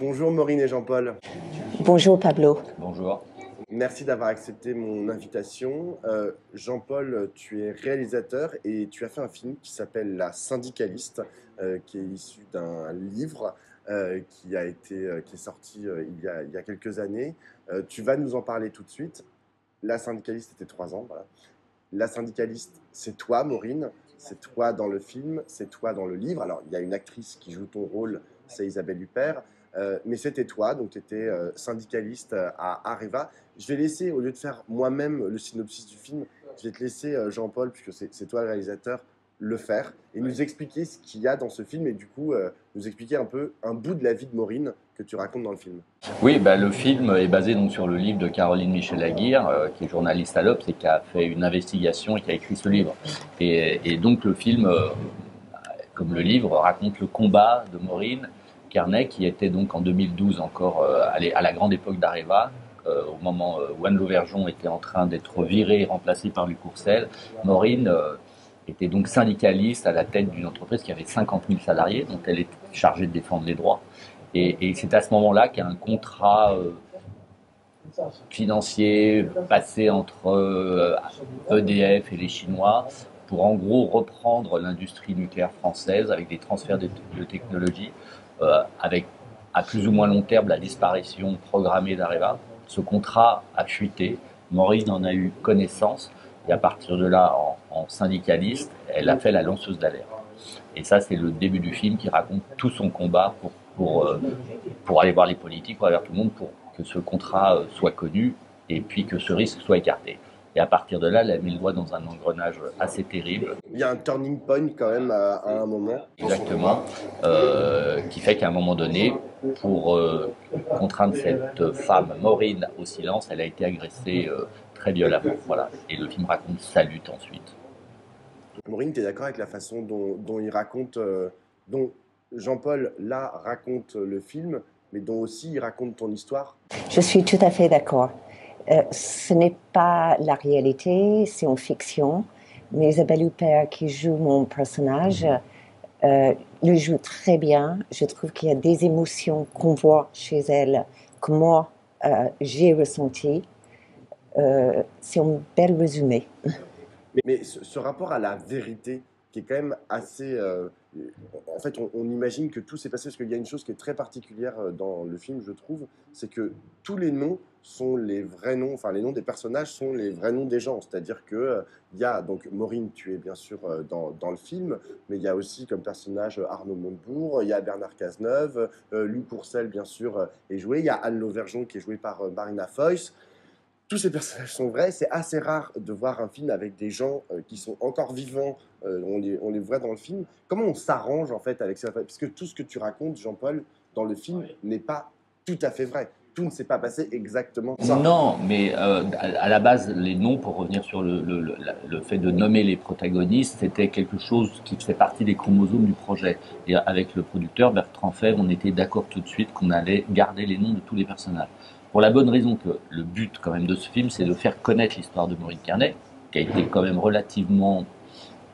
Bonjour Maureen et Jean-Paul. Bonjour Pablo. Bonjour. Merci d'avoir accepté mon invitation. Jean-Paul, tu es réalisateur et tu as fait un film qui s'appelle La Syndicaliste, qui est issu d'un livre qui est sorti il y a quelques années. Tu vas nous en parler tout de suite. La Syndicaliste, c'était 3 ans. Voilà. La Syndicaliste, c'est toi, Maureen. C'est toi dans le film, c'est toi dans le livre. Alors, il y a une actrice qui joue ton rôle, c'est Isabelle Huppert. Mais c'était toi, donc tu étais syndicaliste à Areva. Je vais laisser, au lieu de faire moi-même le synopsis du film, je vais te laisser, Jean-Paul, puisque c'est toi le réalisateur, le faire et nous expliquer ce qu'il y a dans ce film et du coup nous expliquer un peu un bout de la vie de Maureen que tu racontes dans le film. Oui, le film est basé donc sur le livre de Caroline Michel-Aguirre, qui est journaliste à l'Obs et qui a fait une investigation et qui a écrit ce livre. Et donc le film, comme le livre, raconte le combat de Maureen Carnet, qui était donc en 2012 encore à la grande époque d'Areva, au moment où Anne Lauvergeon était en train d'être virée et remplacée par Luc Courcel. Maureen était donc syndicaliste à la tête d'une entreprise qui avait 50 000 salariés, dont elle est chargée de défendre les droits. Et c'est à ce moment-là qu'il y a un contrat financier passé entre EDF et les Chinois pour en gros reprendre l'industrie nucléaire française avec des transferts de technologie, avec à plus ou moins long terme la disparition programmée d'Areva. Ce contrat a fuité, Maurice en a eu connaissance et à partir de là, en syndicaliste, elle a fait la lanceuse d'alerte. Et ça, c'est le début du film qui raconte tout son combat pour aller voir les politiques, pour aller voir tout le monde, pour que ce contrat soit connu et puis que ce risque soit écarté. Et à partir de là, elle a mis le doigt dans un engrenage assez terrible. Il y a un turning point quand même à un moment. Exactement, qui fait qu'à un moment donné, pour contraindre cette femme Maureen au silence, elle a été agressée très violemment. Voilà. Et le film raconte sa lutte ensuite. Maureen, tu es d'accord avec la façon dont il raconte, dont Jean-Paul là raconte le film, mais dont aussi il raconte ton histoire? Je suis tout à fait d'accord. Ce n'est pas la réalité, c'est en fiction. Mais Isabelle Huppert, qui joue mon personnage, le joue très bien. Je trouve qu'il y a des émotions qu'on voit chez elle, que moi, j'ai ressenties. C'est un bel résumé. Mais ce rapport à la vérité, qui est quand même assez... en fait, on imagine que tout s'est passé, parce qu'il y a une chose qui est très particulière dans le film, je trouve, c'est que tous les noms sont les vrais noms, enfin les noms des personnages sont les vrais noms des gens. C'est-à-dire que il y a, donc Maureen, tu es bien sûr dans le film, mais il y a aussi comme personnage Arnaud Montebourg, il y a Bernard Cazeneuve, Luc Courcel, bien sûr, est joué, il y a Anne Lauvergeon qui est jouée par Marina Foïs. Tous ces personnages sont vrais. C'est assez rare de voir un film avec des gens qui sont encore vivants. On les voit dans le film. Comment on s'arrange en fait avec ça? Parce que tout ce que tu racontes, Jean-Paul, dans le film n'est pas tout à fait vrai. Tout ne s'est pas passé exactement ça. Non, mais à la base, les noms, pour revenir sur le fait de nommer les protagonistes, c'était quelque chose qui fait partie des chromosomes du projet. Et avec le producteur Bertrand Fèvre, on était d'accord tout de suite qu'on allait garder les noms de tous les personnages. Pour la bonne raison que le but quand même de ce film, c'est de faire connaître l'histoire de Maureen Carnet, qui a été quand même relativement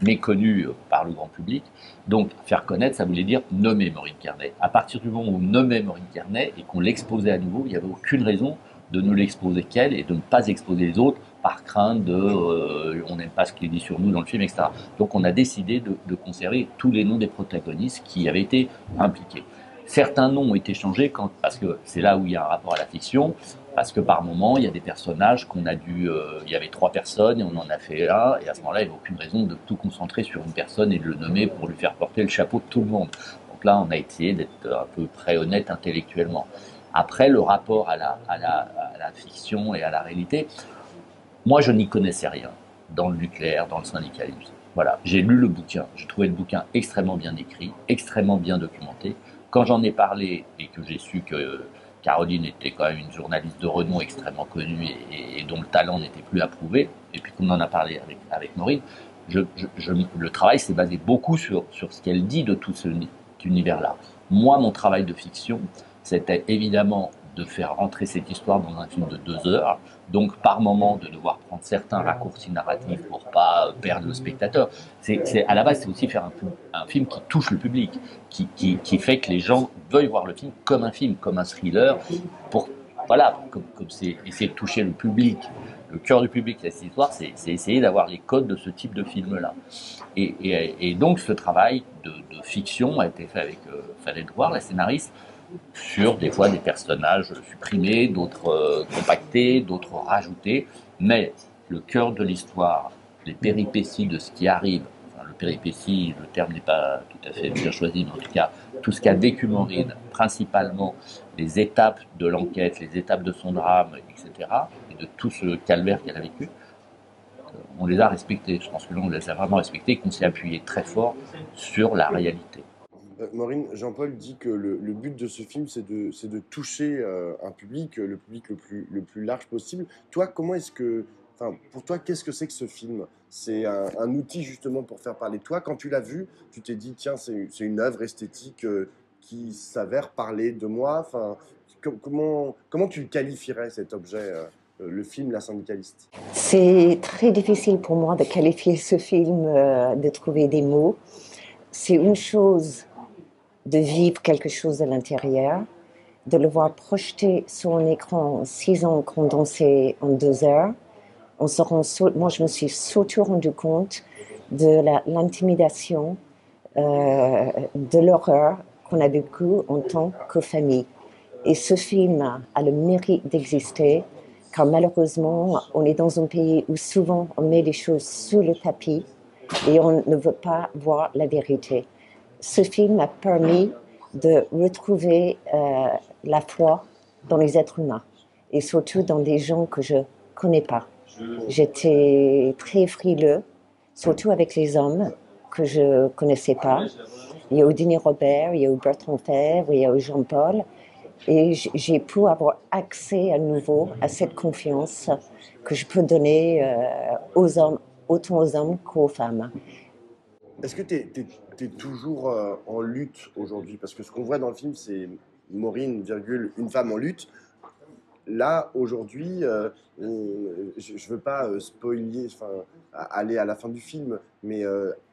méconnue par le grand public. Donc, faire connaître, ça voulait dire nommer Maureen Carnet. À partir du moment où on nommait Maureen Carnet et qu'on l'exposait à nouveau, il n'y avait aucune raison de ne l'exposer qu'elle et de ne pas exposer les autres par crainte de on n'aime pas ce qu'il est dit sur nous dans le film, etc. Donc, on a décidé de conserver tous les noms des protagonistes qui avaient été impliqués. Certains noms ont été changés parce que c'est là où il y a un rapport à la fiction, parce que par moment, il y a des personnages qu'on a dû... il y avait 3 personnes et on en a fait un, et à ce moment-là, il n'y avait aucune raison de tout concentrer sur une personne et de le nommer pour lui faire porter le chapeau de tout le monde. Donc là, on a essayé d'être un peu près honnête intellectuellement. Après, le rapport à la fiction et à la réalité, moi, je n'y connaissais rien dans le nucléaire, dans le syndicalisme. Voilà, j'ai lu le bouquin, j'ai trouvé le bouquin extrêmement bien écrit, extrêmement bien documenté. Quand j'en ai parlé et que j'ai su que Caroline était quand même une journaliste de renom extrêmement connue et dont le talent n'était plus approuvé, et puis qu'on en a parlé avec Maureen, le travail s'est basé beaucoup sur ce qu'elle dit de tout cet univers-là. Moi, mon travail de fiction, c'était évidemment de faire rentrer cette histoire dans un film de 2 heures, donc par moment de devoir prendre certains raccourcis narratifs pour pas perdre le spectateur. À la base, c'est aussi faire un film qui touche le public, qui fait que les gens veuillent voir le film comme un film, comme un thriller, pour voilà, comme c'est essayer de toucher le public, le cœur du public de cette histoire, c'est essayer d'avoir les codes de ce type de film-là. Et donc ce travail de fiction a été fait avec Khaled Douar, la scénariste, sur des fois des personnages supprimés, d'autres compactés, d'autres rajoutés, mais le cœur de l'histoire, les péripéties de ce qui arrive, enfin le péripéties, le terme n'est pas tout à fait bien choisi, mais en tout cas, tout ce qu'a vécu Maureen, principalement les étapes de l'enquête, les étapes de son drame, etc., et de tout ce calvaire qu'elle a vécu, on les a respectés. Je pense que là, on les a vraiment respectés et qu'on s'est appuyé très fort sur la réalité. Maureen, Jean-Paul dit que le but de ce film, c'est de toucher un public, le public le plus large possible. Toi, comment est-ce que, enfin, pour toi, qu'est-ce que c'est que ce film? C'est un outil justement pour faire parler de toi. Quand tu l'as vu, tu t'es dit, tiens, c'est une œuvre esthétique qui s'avère parler de moi. Enfin, comment tu le qualifierais, cet objet, le film La Syndicaliste? C'est très difficile pour moi de qualifier ce film, de trouver des mots. C'est une chose de vivre quelque chose de l'intérieur, de le voir projeté sur un écran 6 ans condensé en 2 heures. Moi, je me suis surtout rendu compte de l'intimidation, de l'horreur qu'on a vécu en tant que famille. Et ce film a le mérite d'exister, car malheureusement, on est dans un pays où souvent on met les choses sous le tapis et on ne veut pas voir la vérité. Ce film m'a permis de retrouver la foi dans les êtres humains et surtout dans des gens que je ne connais pas. J'étais très frileux, surtout avec les hommes que je ne connaissais pas. Il y a eu Denis Robert, il y a eu Bertrand Fèvre, il y a eu Jean-Paul. Et j'ai pu avoir accès à nouveau à cette confiance que je peux donner aux hommes, autant aux hommes qu'aux femmes. Est-ce que tu es toujours en lutte aujourd'hui? Parce que ce qu'on voit dans le film, c'est Maureen, virgule, une femme en lutte. Là, aujourd'hui, je ne veux pas spoiler, aller à la fin du film, mais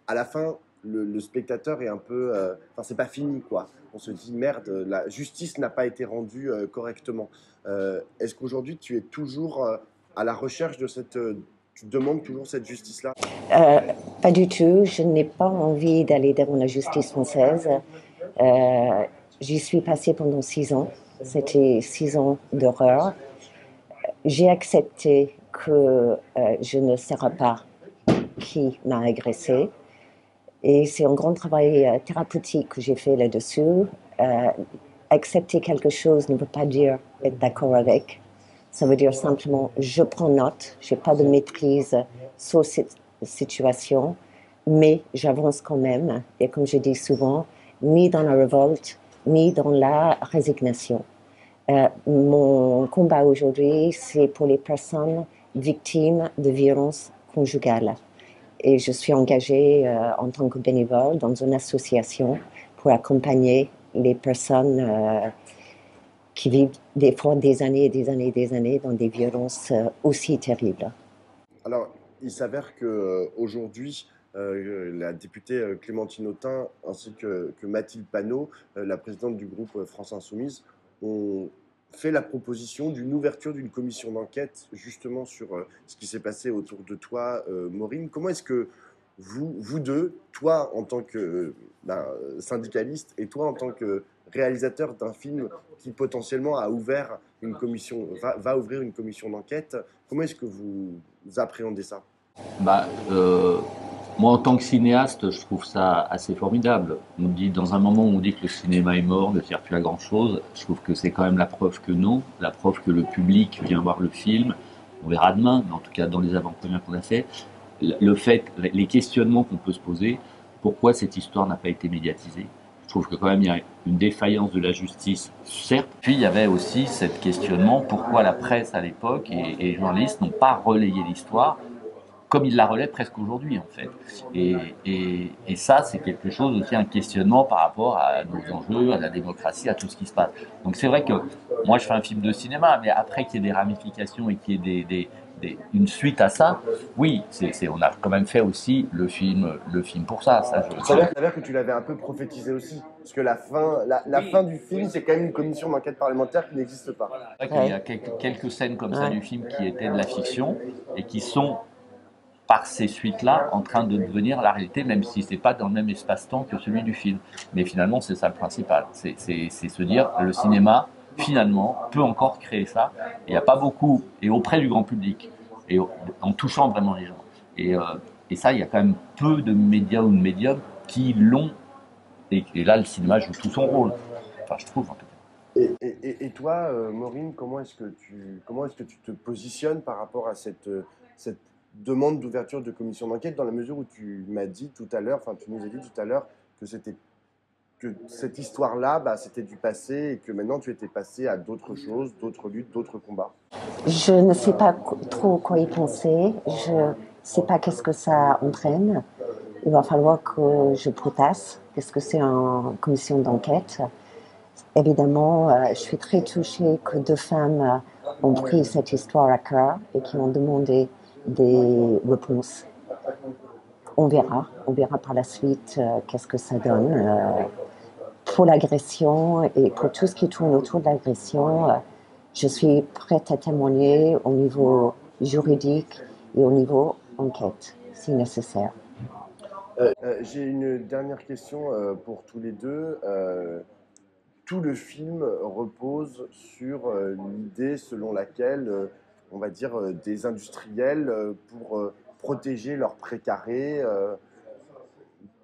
à la fin, le spectateur est un peu... Enfin, c'est pas fini, quoi. On se dit, merde, la justice n'a pas été rendue correctement. Est-ce qu'aujourd'hui, tu es toujours à la recherche de cette... tu demandes toujours cette justice-là? Pas du tout. Je n'ai pas envie d'aller devant la justice française. J'y suis passée pendant 6 ans. C'était 6 ans d'horreur. J'ai accepté que je ne saurais pas qui m'a agressée. Et c'est un grand travail thérapeutique que j'ai fait là-dessus. Accepter quelque chose ne veut pas dire être d'accord avec. Ça veut dire simplement, je prends note, je n'ai pas de maîtrise sur cette situation, mais j'avance quand même. Et comme je dis souvent, ni dans la révolte, ni dans la résignation. Mon combat aujourd'hui, c'est pour les personnes victimes de violences conjugales. Et je suis engagée en tant que bénévole dans une association pour accompagner les personnes qui vivent des fois des années et des années et des années dans des violences aussi terribles. Alors, il s'avère qu'aujourd'hui, la députée Clémentine Autain ainsi que Mathilde Panot, la présidente du groupe France Insoumise, ont fait la proposition d'une ouverture d'une commission d'enquête justement sur ce qui s'est passé autour de toi, Maureen. Comment est-ce que vous deux, toi en tant que syndicaliste et toi en tant que réalisateur d'un film qui potentiellement a ouvert une commission, va ouvrir une commission d'enquête, comment est-ce que vous appréhendez ça? Moi, en tant que cinéaste, je trouve ça assez formidable. On dit, dans un moment où on dit que le cinéma est mort, ne sert plus à grand-chose, je trouve que c'est quand même la preuve que non, la preuve que le public vient voir le film. On verra demain, mais en tout cas dans les avant-premières qu'on a fait, le fait, les questionnements qu'on peut se poser, pourquoi cette histoire n'a pas été médiatisée. Je trouve que quand même il y a une défaillance de la justice, certes. Puis il y avait aussi ce questionnement, pourquoi la presse à l'époque et les journalistes n'ont pas relayé l'histoire comme il la relaie presque aujourd'hui en fait. Et ça, c'est quelque chose aussi, un questionnement par rapport à nos enjeux, à la démocratie, à tout ce qui se passe. Donc c'est vrai que moi je fais un film de cinéma, mais après qu'il y ait des ramifications et qu'il y ait une suite à ça, oui, on a quand même fait aussi le film pour ça. Ça veut dire que tu l'avais un peu prophétisé aussi, parce que la fin du film, c'est quand même une commission d'enquête parlementaire qui n'existe pas. C'est vrai qu'il y a quelques scènes comme ça du film qui étaient de la fiction et qui sont par ces suites-là en train de devenir la réalité, même si c'est pas dans le même espace-temps que celui du film. Mais finalement, c'est ça le principal. C'est se dire, le cinéma, finalement, peut encore créer ça. Il n'y a pas beaucoup, et auprès du grand public, et en touchant vraiment les gens. Et ça, il y a quand même peu de médias ou de médiums qui l'ont. Et là, le cinéma joue tout son rôle. Enfin, je trouve, en tout cas. Et toi, Maureen, comment est-ce que tu te positionnes par rapport à cette demande d'ouverture de commission d'enquête, dans la mesure où tu m'as dit tout à l'heure, enfin tu nous as dit tout à l'heure que cette histoire-là, bah, c'était du passé et que maintenant tu étais passé à d'autres choses, d'autres luttes, d'autres combats. Je ne sais pas trop quoi y penser. Je ne sais pas qu'est-ce que ça entraîne. Il va falloir que je potasse. Qu'est-ce que c'est une commission d'enquête? Évidemment, je suis très touchée que deux femmes ont pris cette histoire à cœur et qui ont demandé des réponses. On verra par la suite qu'est-ce que ça donne. Pour l'agression et pour tout ce qui tourne autour de l'agression, je suis prête à témoigner au niveau juridique et au niveau enquête, si nécessaire. J'ai une dernière question pour tous les deux. Tout le film repose sur l'idée selon laquelle, on va dire, des industriels, pour protéger leurs précarés,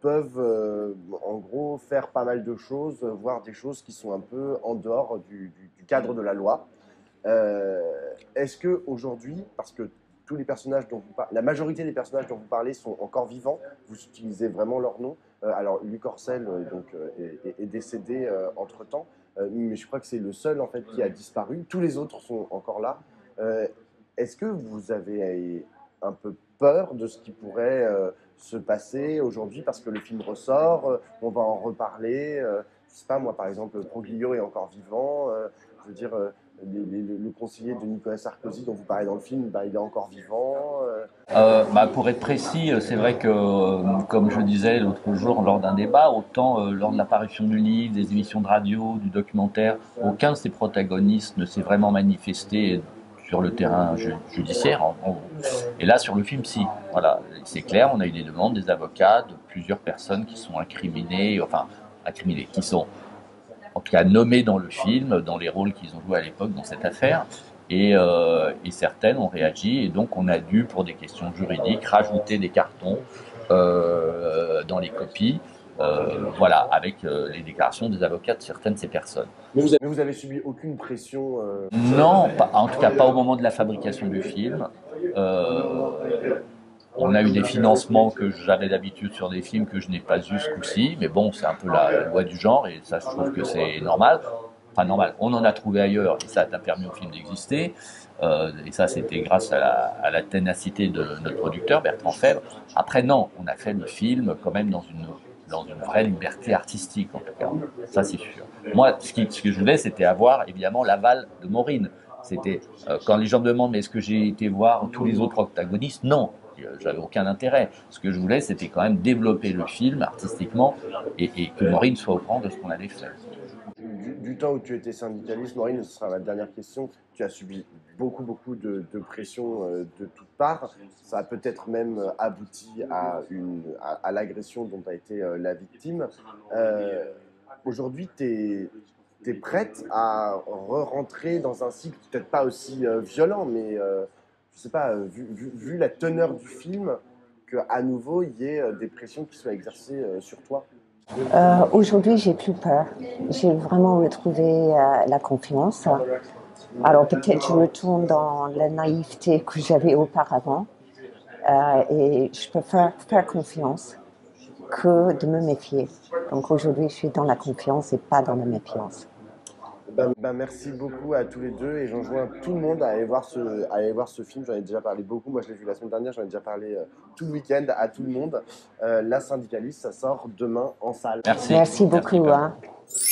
peuvent en gros faire pas mal de choses, voire des choses qui sont un peu en dehors du cadre de la loi. Est-ce que aujourd'hui, parce que tous les personnages la majorité des personnages dont vous parlez sont encore vivants, vous utilisez vraiment leur nom. Alors Luc Orcel est décédé entre-temps, mais je crois que c'est le seul en fait qui a disparu. Tous les autres sont encore là. Est-ce que vous avez un peu peur de ce qui pourrait se passer aujourd'hui parce que le film ressort, on va en reparler. Je sais pas, moi par exemple, Proglio est encore vivant. Je veux dire, le conseiller de Nicolas Sarkozy dont vous parlez dans le film, bah, il est encore vivant. Pour être précis, c'est vrai que, comme je disais l'autre jour lors d'un débat, autant lors de l'apparition du livre, des émissions de radio, du documentaire, aucun de ces protagonistes ne s'est vraiment manifesté sur le terrain judiciaire. Et là, sur le film, si. Voilà, c'est clair, on a eu des demandes des avocats de plusieurs personnes qui sont incriminées, qui sont en tout cas nommées dans le film, dans les rôles qu'ils ont joués à l'époque dans cette affaire. Et certaines ont réagi, et donc on a dû, pour des questions juridiques, rajouter des cartons dans les copies, voilà, avec les déclarations des avocats de certaines de ces personnes. Mais vous avez subi aucune pression Non, en tout cas pas au moment de la fabrication du film. On a eu des financements que j'avais d'habitude sur des films que je n'ai pas eu ce coup-ci, mais bon, c'est un peu la loi du genre, et ça, je trouve que c'est normal. Enfin, normal, on en a trouvé ailleurs, et ça a permis au film d'exister. Et ça, c'était grâce à la ténacité de notre producteur, Bertrand Fèvre. Après, non, on a fait le film quand même dans une vraie liberté artistique, en tout cas. Ça, c'est sûr. Moi, ce que je voulais, c'était avoir, évidemment, l'aval de Maureen. C'était, quand les gens me demandent, mais est-ce que j'ai été voir tous les autres protagonistes? Non. J'avais aucun intérêt. Ce que je voulais, c'était quand même développer le film artistiquement et que Maureen soit au courant de ce qu'on allait faire. Du temps où tu étais syndicaliste, Maureen, ce sera ma dernière question, tu as subi beaucoup de pression de toutes parts. Ça a peut-être même abouti à l'agression dont tu as été la victime. Aujourd'hui, tu es prête à re-rentrer dans un cycle peut-être pas aussi violent, mais je sais pas, vu la teneur du film, qu'à nouveau il y ait des pressions qui soient exercées sur toi? Aujourd'hui, j'ai plus peur. J'ai vraiment retrouvé la confiance. Alors peut-être je retourne dans la naïveté que j'avais auparavant et je peux faire confiance que de me méfier. Donc aujourd'hui, je suis dans la confiance et pas dans la méfiance. Merci beaucoup à tous les deux et j'enjoins tout le monde à aller voir ce film. J'en ai déjà parlé beaucoup. Moi, je l'ai vu la semaine dernière. J'en ai déjà parlé tout le week-end à tout le monde. La Syndicaliste, ça sort demain en salle. Merci. Merci beaucoup. Merci,